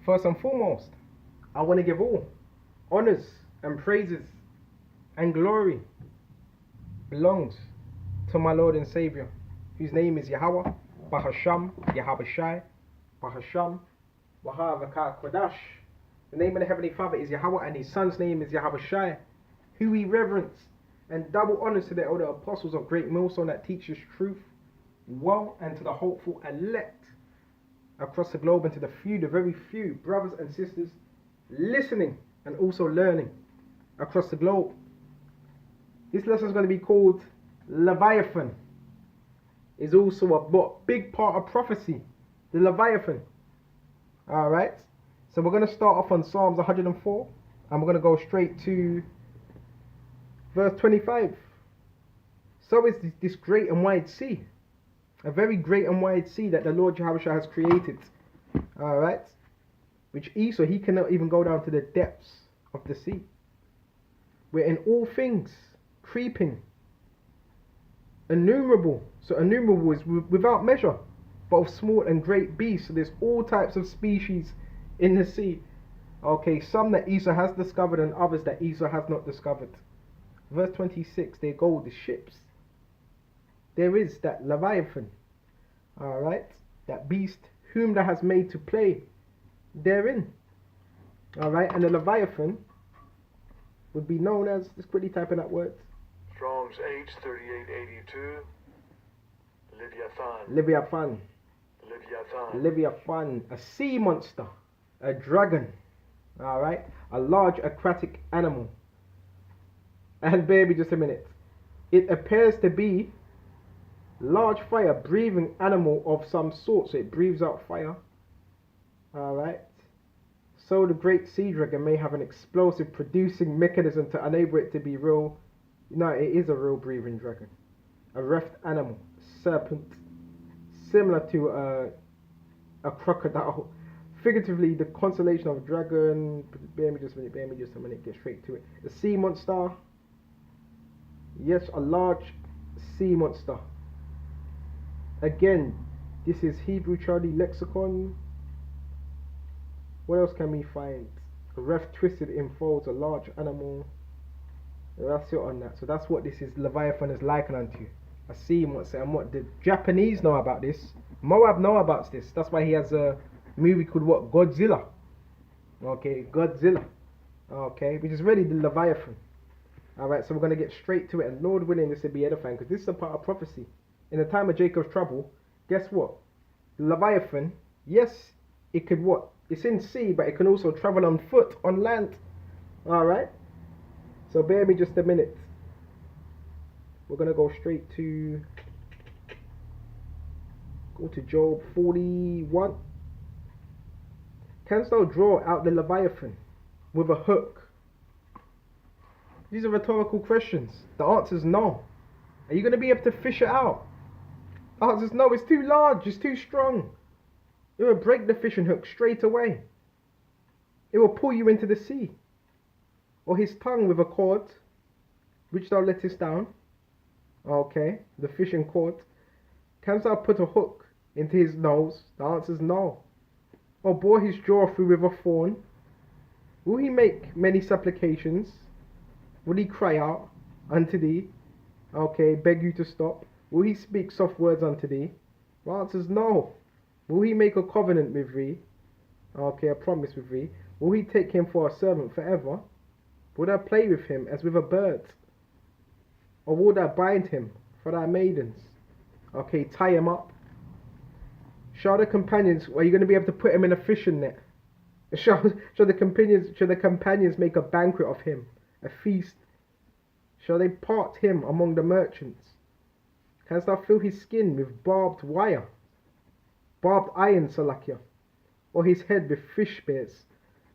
First and foremost, I want to give all honors and praises and glory belongs to my Lord and Savior, whose name is Yahweh, Bahasham, Yahabashai, Bahasham, Wahavaka Kodash. The name of the Heavenly Father is Yahweh, and his son's name is Yahabashai, who we reverence, and double honors to the elder apostles of Great Millstone that teaches truth well, and to the hopeful elect across the globe, and to the very few brothers and sisters listening and also learning across the globe. This lesson is going to be called Leviathan. Is also a big part of prophecy, the Leviathan. Alright, so we're going to start off on Psalms 104, and we're going to go straight to verse 25. So is this great and wide sea, a very great and wide sea that the Lord Jehovah has created. Alright, which Esau, he cannot even go down to the depths of the sea. Where in all things, creeping, innumerable. So innumerable is without measure, but of small and great beasts. So there's all types of species in the sea. Okay, some that Esau has discovered and others that Esau has not discovered. Verse 26, there go the ships. There is that Leviathan. Alright, that beast whom thou hast made to play therein. Alright, and the Leviathan would be known as, just quickly type in that word. Strong's H3882. Leviathan. Leviathan. Leviathan. Leviathan, a sea monster, a dragon, alright, a large aquatic animal. And bear me just a minute. It appears to be large fire breathing animal of some sort, so it breathes out fire. Alright. So the great sea dragon may have an explosive producing mechanism to enable it to be real. No, it is a real breathing dragon. A reft animal, serpent, similar to a crocodile. Figuratively, the constellation of a dragon. Bear me just a minute, get straight to it. The sea monster. Yes, a large sea monster. Again, this is Hebrew Charlie Lexicon. What else can we find? A reft twisted in folds, a large animal. That's it on that. So that's what this is. Leviathan is likened unto. A sea monster. And what the Japanese know about this, Moab know about this. That's why he has a movie called what? Godzilla. Okay, Godzilla. Okay, which is really the Leviathan. Alright, so we're going to get straight to it. And Lord willing, this will be edifying, because this is a part of prophecy. In the time of Jacob's trouble, guess what? The Leviathan, yes, it could what? It's in sea, but it can also travel on foot, on land. Alright? So bear me just a minute. We're going to go straight to... Go to Job 41. Canst thou draw out the Leviathan with a hook? These are rhetorical questions. The answer is no. Are you going to be able to fish it out? The answer is no. It's too large. It's too strong. It will break the fishing hook straight away. It will pull you into the sea. Or his tongue with a cord, which thou lettest down. Okay, the fishing cord. Canst thou put a hook into his nose? The answer is no. Or bore his jaw through with a thorn? Will he make many supplications? Will he cry out unto thee? Okay, beg you to stop. Will he speak soft words unto thee? The answer is no. Will he make a covenant with thee? Okay, a promise with thee. Will he take him for a servant forever? Will thou play with him as with a bird? Or will thou bind him for thy maidens? Okay, tie him up. Shall the companions, are you going to be able to put him in a fishing net? Shall the companions make a banquet of him, a feast? Shall they part him among the merchants? Canst thou fill his skin with barbed wire? Barbed iron, Salakia, or his head with fish spears?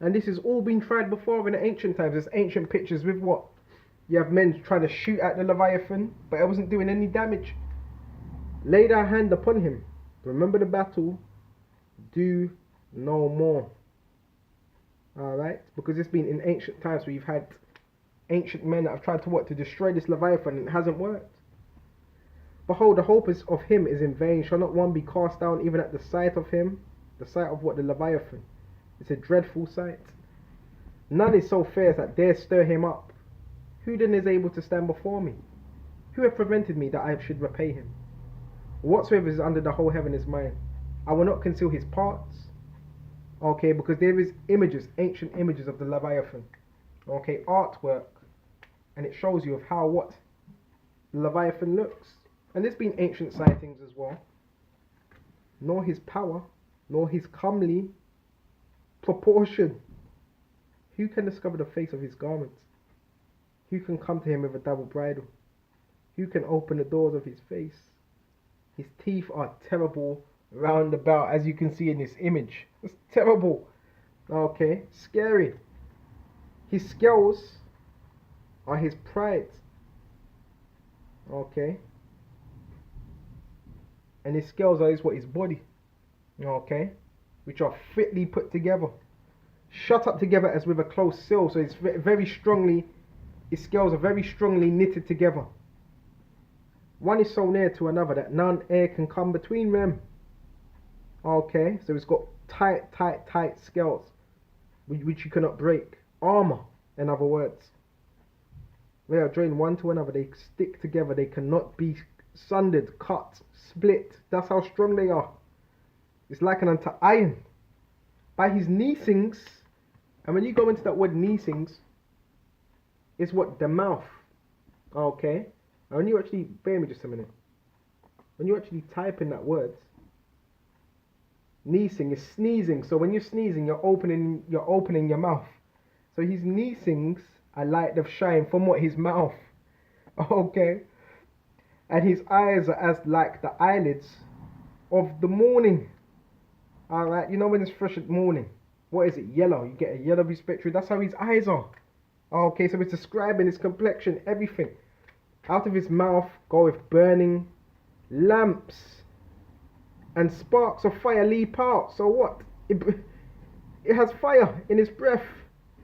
And this has all been tried before in the ancient times. There's ancient pictures with what? You have men trying to shoot at the Leviathan, but it wasn't doing any damage. Lay thy hand upon him. Remember the battle. Do no more. Alright? Because it's been in ancient times where you've had ancient men that have tried to what? To destroy this Leviathan, and it hasn't worked. Behold, the hope of him is in vain. Shall not one be cast down even at the sight of him? The sight of what? The Leviathan. It's a dreadful sight. None is so fierce that dare stir him up. Who then is able to stand before me? Who hath prevented me that I should repay him? Whatsoever is under the whole heaven is mine. I will not conceal his parts. Okay, because there is images, ancient images of the Leviathan. Okay, artwork. And it shows you of how what the Leviathan looks. And there's been ancient sightings as well. Nor his power, nor his comely proportion. Who can discover the face of his garments? Who can come to him with a double bridle? Who can open the doors of his face? His teeth are terrible round about, as you can see in this image. It's terrible. Okay, scary. His scales are his pride. Okay. And his scales are his body. Okay. Which are fitly put together. Shut up together as with a close seal. So it's very strongly, his scales are very strongly knitted together. One is so near to another that none air can come between them. Okay, so it's got tight scales which you cannot break. Armor, in other words. They are joined one to another. They stick together. They cannot be sundered, cut, split. That's how strong they are. It's likened unto iron. By his neesings, and when you go into that word neesings, it's what? The mouth. Okay. And when you actually, bear me just a minute. When you actually type in that word, neesing is sneezing. So when you're sneezing, you're opening your mouth. So his neesings are light of shine from what? His mouth. Okay. And his eyes are as like the eyelids of the morning. Alright, you know when it's fresh at morning. What is it? Yellow. You get a yellowy spectrum. That's how his eyes are. Okay, so it's describing his complexion, everything. Out of his mouth goeth burning lamps, and sparks of fire leap out. So what? It has fire in its breath.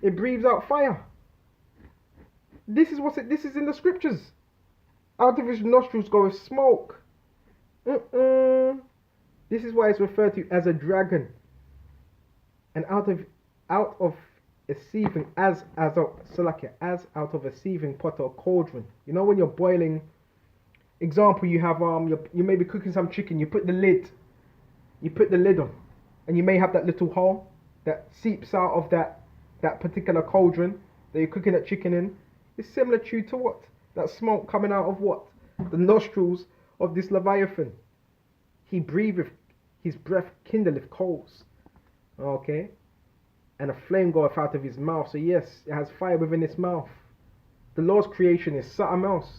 It breathes out fire. This is in the scriptures. Out of his nostrils goeth smoke. This is why it's referred to as a dragon. And out of a seething as out of a seething pot or cauldron. You know when you're boiling. Example, you have you may be cooking some chicken. You put the lid on, and you may have that little hole that seeps out of that particular cauldron that you're cooking that chicken in. It's similar to what? That smoke coming out of what? The nostrils of this Leviathan. He breatheth, his breath kindleth coals. Okay? And a flame goeth out of his mouth. So yes, it has fire within its mouth. The Lord's creation is something else.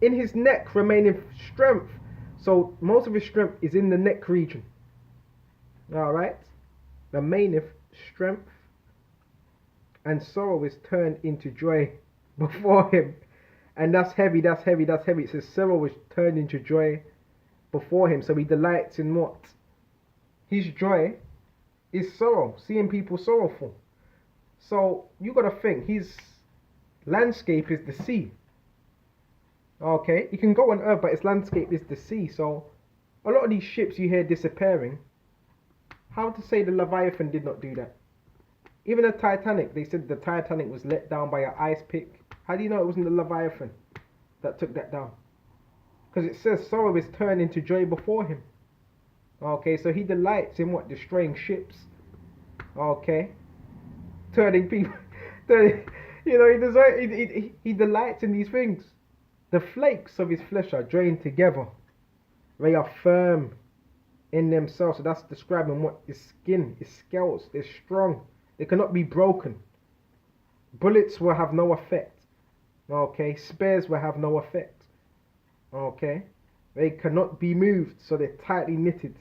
In his neck remaineth strength. So most of his strength is in the neck region. Alright? Remaineth strength. And sorrow is turned into joy before him. And that's heavy. It says sorrow is turned into joy before him. So he delights in what? His joy is sorrow. Seeing people sorrowful. So you got to think, his landscape is the sea. Okay, you can go on earth, but its landscape is the sea. So a lot of these ships you hear disappearing. How to say the Leviathan did not do that? Even the Titanic, they said the Titanic was let down by an ice pick. How do you know it wasn't the Leviathan that took that down? Because it says sorrow is turned into joy before him. Okay, so he delights in what? Destroying ships. Okay, turning people, he delights in these things. The flakes of his flesh are joined together. They are firm in themselves. So that's describing what his skin, his scales, they're strong. They cannot be broken. Bullets will have no effect. Okay, spears will have no effect. Okay, they cannot be moved, so they're tightly knitted.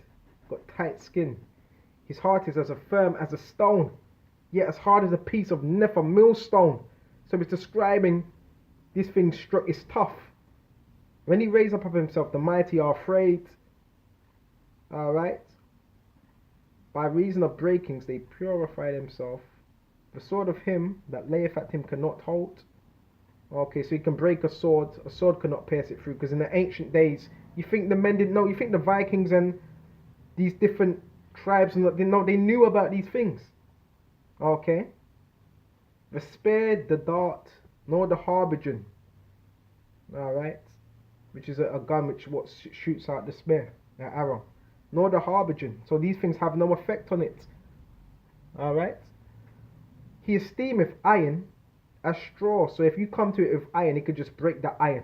Got tight skin. His heart is as firm as a stone, yet as hard as a piece of Nepha millstone. So it's describing this thing is tough. When he raised up of himself, the mighty are afraid. Alright. By reason of breakings, they purify themselves. The sword of him that layeth at him cannot hold. Okay, so he can break a sword cannot pierce it through. Because in the ancient days, you think the men didn't know. You think the Vikings and these different tribes, and they knew about these things. Okay. The spear, the dart, nor the harbinger. Alright. Which is a gun which shoots out the spear, the arrow. Nor the harbinger. So these things have no effect on it. Alright. He esteemeth iron as straw. So if you come to it with iron, it could just break the iron.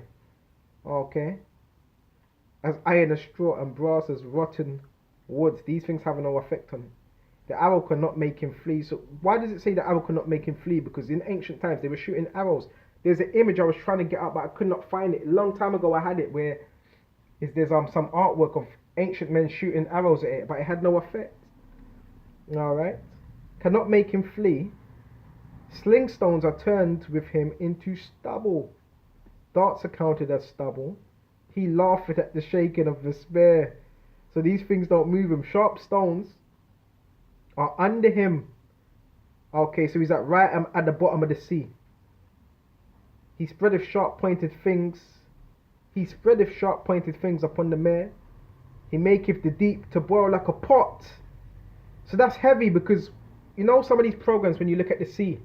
Okay. As iron as straw and brass as rotten woods. These things have no effect on it. The arrow cannot make him flee. So why does it say the arrow cannot make him flee? Because in ancient times they were shooting arrows. There's an image I was trying to get up, but I could not find it. A long time ago I had it where there's some artwork of ancient men shooting arrows at it, but it had no effect. Alright. Cannot make him flee. Sling stones are turned with him into stubble. Darts are counted as stubble. He laugheth at the shaking of the spear. So these things don't move him. Sharp stones are under him. Okay, so he's at the bottom of the sea. He spreadeth sharp pointed things. He spreadeth sharp pointed things upon the mare. He maketh the deep to boil like a pot. So that's heavy, because you know some of these programs, when you look at the sea,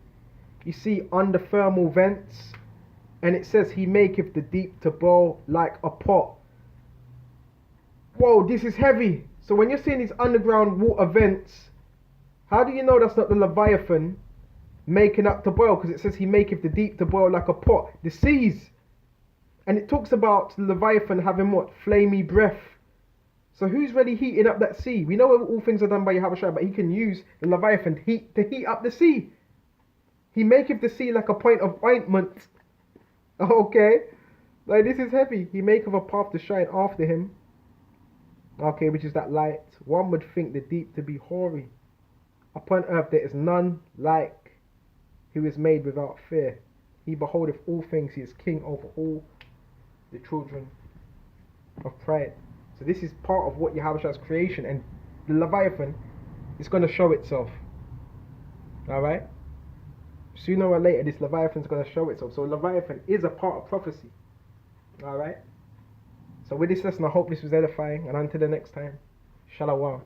you see under thermal vents, and it says he maketh the deep to boil like a pot. Whoa, this is heavy. So when you're seeing these underground water vents, how do you know that's not the Leviathan making up to boil? Because it says he maketh the deep to boil like a pot. The seas. And it talks about the Leviathan having what? Flamey breath. So who's really heating up that sea? We know all things are done by Yahushua, but he can use the Leviathan to heat up the sea. He maketh the sea like a point of ointment. Okay. Like, this is heavy. He maketh a path to shine after him. Okay, which is that light. One would think the deep to be hoary. Upon earth there is none like who is made without fear. He beholdeth all things. He is king over all the children of pride. So this is part of what Yahweh's creation, and the Leviathan is going to show itself. Alright? Sooner or later this Leviathan is going to show itself. So Leviathan is a part of prophecy. Alright? So with this lesson, I hope this was edifying, and until the next time, Shalom.